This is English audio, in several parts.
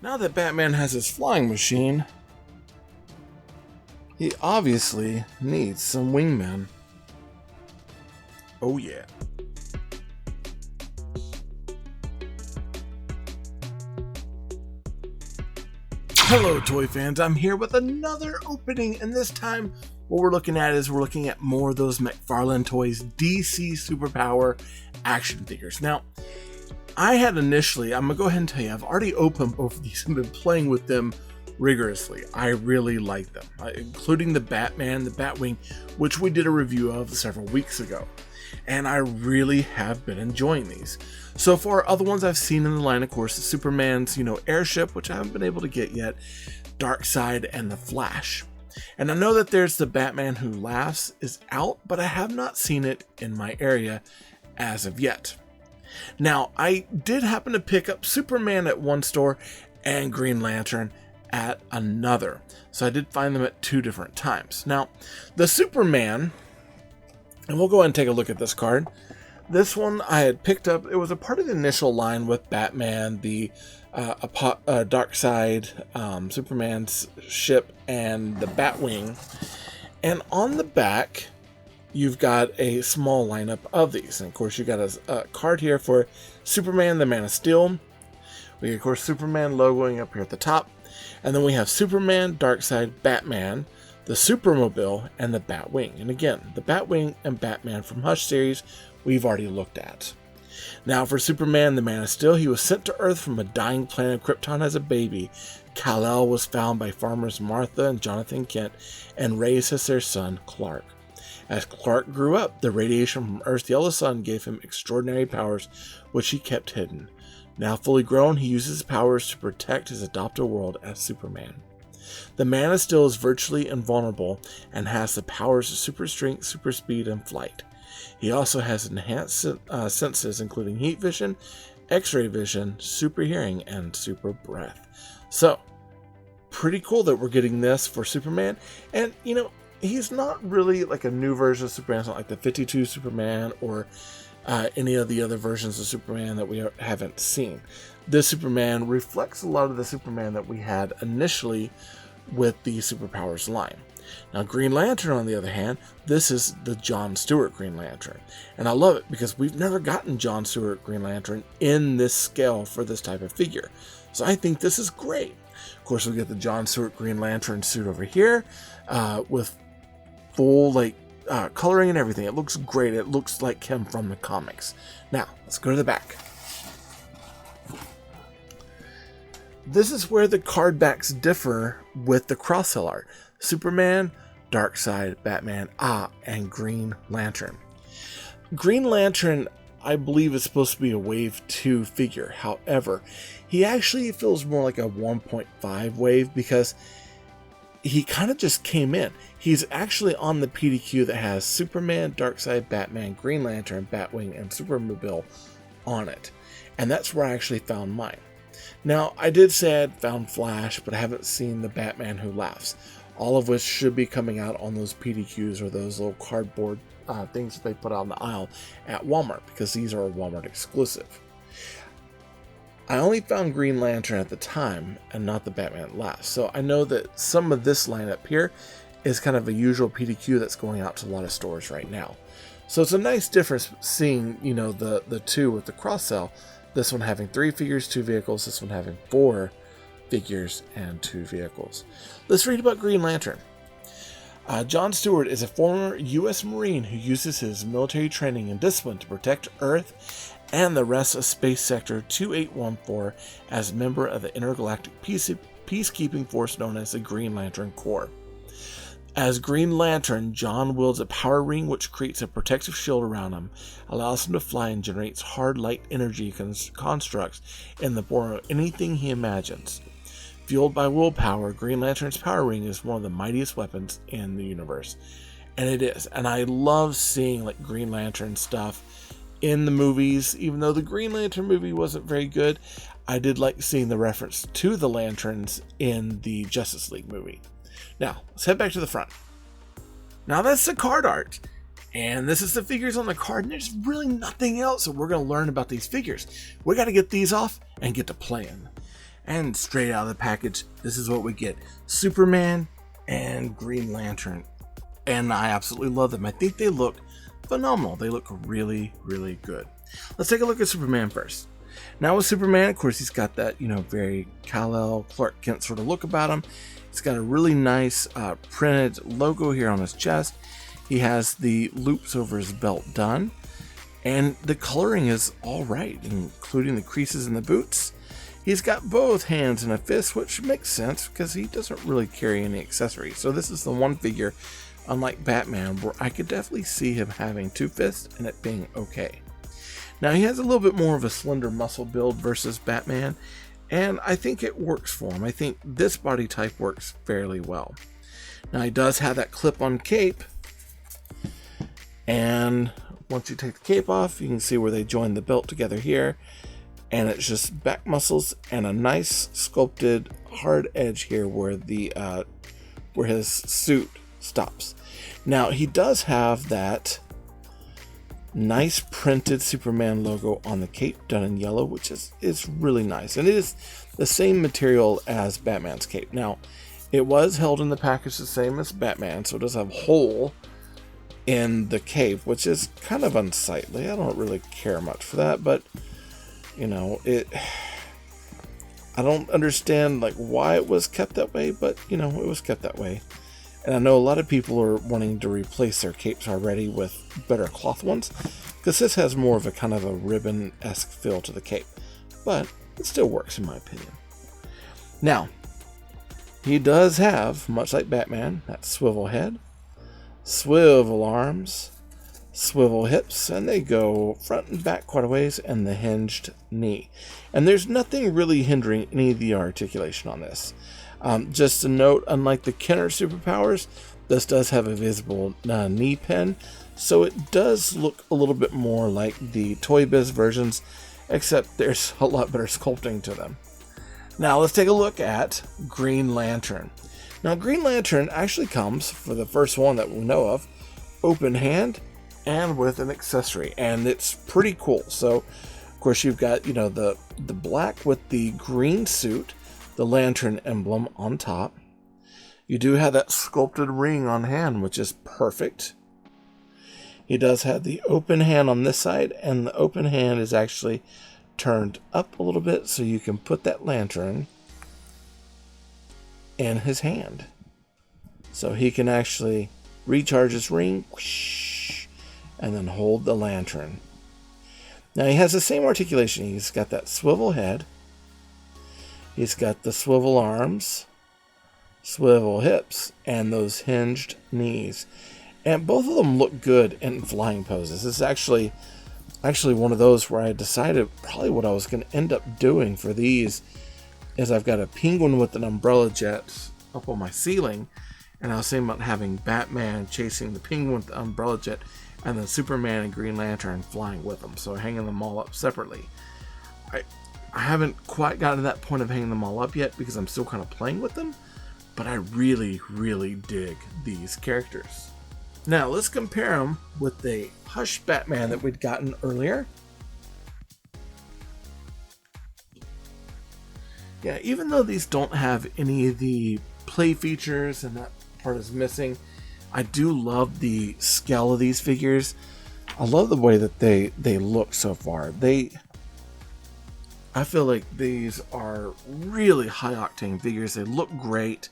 Now that Batman has his flying machine, he obviously needs some wingmen. Oh yeah. Hello toy fans, I'm here with another opening, and this time what we're looking at more of those McFarlane Toys DC Super Power action figures. Now, I had initially, I'm going to go ahead and tell you, I've already opened both of these and been playing with them rigorously. I really like them, including the Batman, the Batwing, which we did a review of several weeks ago. And I really have been enjoying these. So far, other ones I've seen in the line, of course, the Superman's, airship, which I haven't been able to get yet, Darkseid, and the Flash. And I know that there's the Batman Who Laughs is out, but I have not seen it in my area as of yet. Now, I did happen to pick up Superman at one store and Green Lantern at another. So I did find them at two different times. Now, the Superman, and we'll go ahead and take a look at this card. This one I had picked up. It was a part of the initial line with Batman, the Darkseid, Superman's ship, and the Batwing. And on the back, you've got a small lineup of these. And of course, you got a card here for Superman, the Man of Steel. We got, of course, Superman logoing up here at the top. And then we have Superman, Darkseid, Batman, the Supermobile, and the Batwing. And again, the Batwing and Batman from Hush series we've already looked at. Now for Superman, the Man of Steel, he was sent to Earth from a dying planet of Krypton as a baby. Kal-El was found by farmers Martha and Jonathan Kent and raised as their son, Clark. As Clark grew up, the radiation from Earth's yellow sun gave him extraordinary powers, which he kept hidden. Now fully grown, he uses his powers to protect his adopted world as Superman. The Man of Steel is virtually invulnerable and has the powers of super strength, super speed, and flight. He also has enhanced senses, including heat vision, X-ray vision, super hearing, and super breath. So, pretty cool that we're getting this for Superman. And, he's not really like a new version of Superman. It's not like the 52 Superman or any of the other versions of Superman that we haven't seen. This Superman reflects a lot of the Superman that we had initially with the Superpowers line. Now, Green Lantern, on the other hand, this is the John Stewart Green Lantern. And I love it because we've never gotten John Stewart Green Lantern in this scale for this type of figure. So I think this is great. Of course, we get the John Stewart Green Lantern suit over here with full coloring and everything. It looks great. It looks like him from the comics. Now, let's go to the back. This is where the card backs differ with the cross-sell art. Superman, Darkseid, Batman, and Green Lantern. Green Lantern, I believe, is supposed to be a Wave 2 figure. However, he actually feels more like a 1.5 wave because he kind of just came in. He's actually on the PDQ that has Superman, Darkseid, Batman, Green Lantern, Batwing, and Supermobile on it. And that's where I actually found mine. Now, I did say I'd found Flash, but I haven't seen the Batman Who Laughs. All of which should be coming out on those PDQs or those little cardboard things that they put out on the aisle at Walmart, because these are a Walmart exclusive. I only found Green Lantern at the time and not the Batman Laughs, so I know that some of this lineup here is kind of a usual PDQ that's going out to a lot of stores right now. So it's a nice difference seeing, the two with the cross-sell. This one having 3 figures, 2 vehicles, this one having 4 figures and 2 vehicles. Let's read about Green Lantern. John Stewart is a former U.S. Marine who uses his military training and discipline to protect Earth and the rest of Space Sector 2814 as a member of the intergalactic peacekeeping force known as the Green Lantern Corps. As Green Lantern, John wields a power ring which creates a protective shield around him, allows him to fly, and generates hard light energy constructs in the form of anything he imagines. Fueled by willpower, Green Lantern's power ring is one of the mightiest weapons in the universe. And it is. And I love seeing Green Lantern stuff in the movies. Even though the Green Lantern movie wasn't very good, I did like seeing the reference to the lanterns in the Justice League movie. Now, let's head back to the front. Now that's the card art. And this is the figures on the card, and there's really nothing else that we're going to learn about these figures. We got to get these off and get to playing. And straight out of the package, this is what we get. Superman and Green Lantern. And I absolutely love them. I think they look phenomenal. They look really, really good. Let's take a look at Superman first. Now with Superman, of course, he's got that, very Kal-El, Clark Kent sort of look about him. He's got a really nice printed logo here on his chest. He has the loops over his belt done. And the coloring is all right, including the creases in the boots. He's got both hands and a fist, which makes sense because he doesn't really carry any accessories. So this is the one figure, unlike Batman, where I could definitely see him having two fists and it being okay. Now he has a little bit more of a slender muscle build versus Batman, and I think it works for him. I think this body type works fairly well. Now he does have that clip-on cape, and once you take the cape off, you can see where they join the belt together here. And it's just back muscles and a nice sculpted hard edge here where where his suit stops. Now he does have that nice printed Superman logo on the cape done in yellow, which is really nice. And it is the same material as Batman's cape. Now it was held in the package the same as Batman, so it does have a hole in the cape, which is kind of unsightly. I don't really care much for that, but I don't understand why it was kept that way, but it was kept that way. And I know a lot of people are wanting to replace their capes already with better cloth ones, because this has more of a kind of a ribbon-esque feel to the cape, but it still works in my opinion. Now, he does have, much like Batman, that swivel head, swivel arms, swivel hips, and they go front and back quite a ways, and the hinged knee. And there's nothing really hindering any of the articulation on this. Just a note, unlike the Kenner Super Powers, this does have a visible knee pin, so it does look a little bit more like the Toy Biz versions, except there's a lot better sculpting to them. Now let's take a look at Green Lantern. Now Green Lantern actually comes, for the first one that we know of, open hand and with an accessory, and it's pretty cool. So of course you've got the black with the green suit, the lantern emblem on top. You do have that sculpted ring on hand, which is perfect. He does have the open hand on this side, and the open hand is actually turned up a little bit so you can put that lantern in his hand, so he can actually recharge his ring, whoosh, and then hold the lantern. Now he has the same articulation. He's got that swivel head, he's got the swivel arms, swivel hips, and those hinged knees. And both of them look good in flying poses. This is actually one of those where I decided probably what I was going to end up doing for these is I've got a penguin with an umbrella jet up on my ceiling, and I was thinking about having Batman chasing the penguin with the umbrella jet, and then Superman and Green Lantern flying with them, so hanging them all up separately. I haven't quite gotten to that point of hanging them all up yet because I'm still kind of playing with them, but I really, really dig these characters. Now let's compare them with the Hush Batman that we'd gotten earlier. Yeah, even though these don't have any of the play features and that part is missing, I do love the scale of these figures. I love the way that they look so far. I feel like these are really high octane figures. They look great.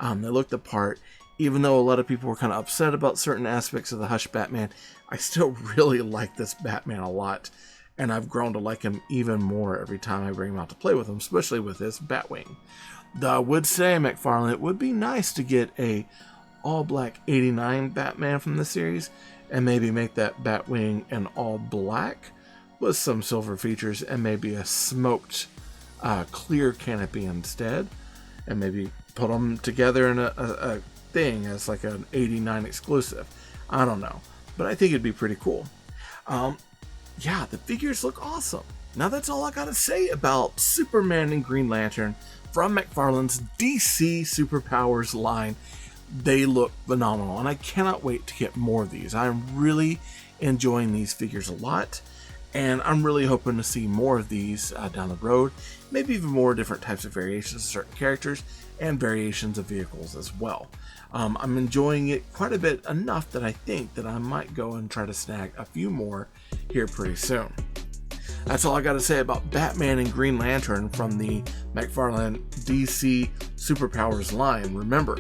They look the part. Even though a lot of people were kind of upset about certain aspects of the Hush Batman, I still really like this Batman a lot. And I've grown to like him even more every time I bring him out to play with him, especially with this Batwing. Though I would say, McFarlane, it would be nice to get a all-black 89 Batman from the series, and maybe make that Batwing an all-black with some silver features, and maybe a smoked clear canopy instead, and maybe put them together in a thing as like an 89 exclusive. I don't know, but I think it'd be pretty cool. Yeah, the figures look awesome. Now that's all I gotta say about Superman and Green Lantern from McFarlane's DC Super Powers line. They look phenomenal, and I cannot wait to get more of these. I'm really enjoying these figures a lot, and I'm really hoping to see more of these down the road. maybe even more different types of variations of certain characters and variations of vehicles as well. I'm enjoying it quite a bit, enough that I think that I might go and try to snag a few more here pretty soon. That's all I got to say about Batman and Green Lantern from the McFarlane DC Super Powers line. Remember,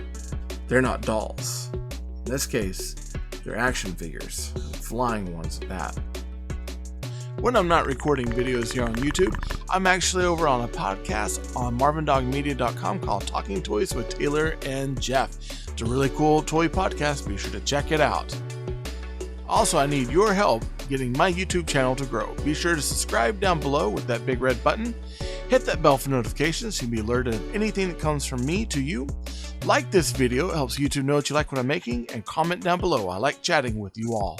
they're not dolls. In this case, they're action figures, flying ones at that. When I'm not recording videos here on YouTube, I'm actually over on a podcast on marvindogmedia.com called Talking Toys with Taylor and Jeff. It's a really cool toy podcast. Be sure to check it out. Also, I need your help getting my YouTube channel to grow. Be sure to subscribe down below with that big red button. Hit that bell for notifications so you can be alerted of anything that comes from me to you. Like this video, it helps YouTube know that you like what I'm making, and comment down below. I like chatting with you all.